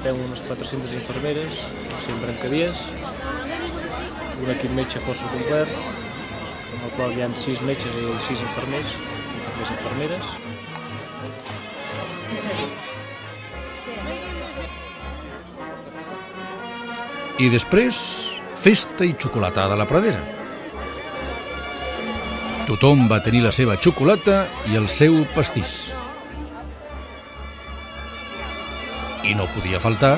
Tem unes 400 infermeres, 100 brancaviers, un equip metge força complet, en el qual hi ha 6 metges i 6 infermers i infermeres. I després, festa i xocolatada a la pradera. Tothom va tenir la seva xocolata i el seu pastís. I no podia faltar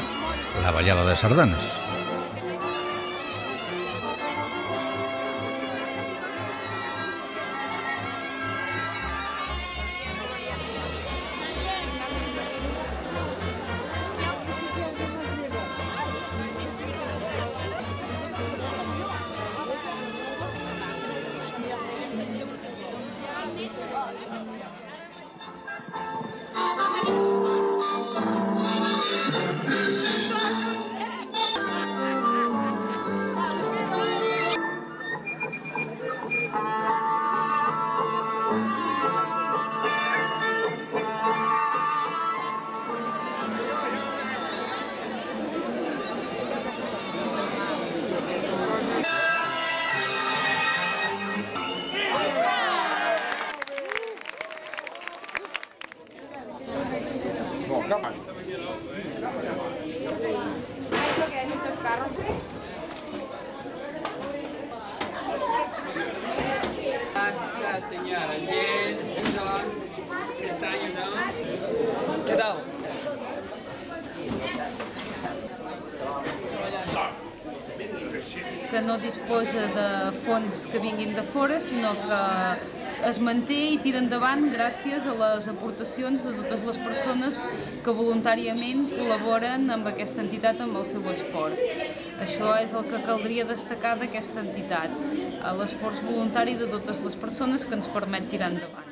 la ballada de sardanes. Señora, bien, está ayudando. ¿Qué tal? Que no disposa de fons que vinguin de fora, sinó que es manté i tira endavant gràcies a les aportacions de totes les persones que voluntàriament col·laboren amb aquesta entitat amb el seu esforç. Això és el que caldria destacar d'aquesta entitat, l'esforç voluntari de totes les persones que ens permet tirar endavant.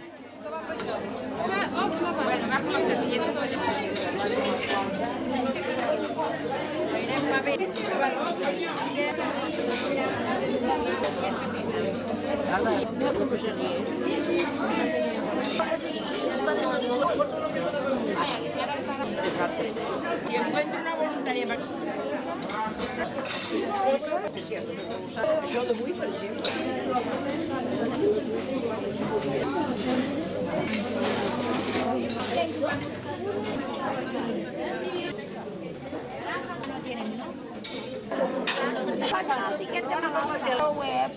Si encuentro una voluntaria para... Això d'avui, per exemple. Tiquet de una web,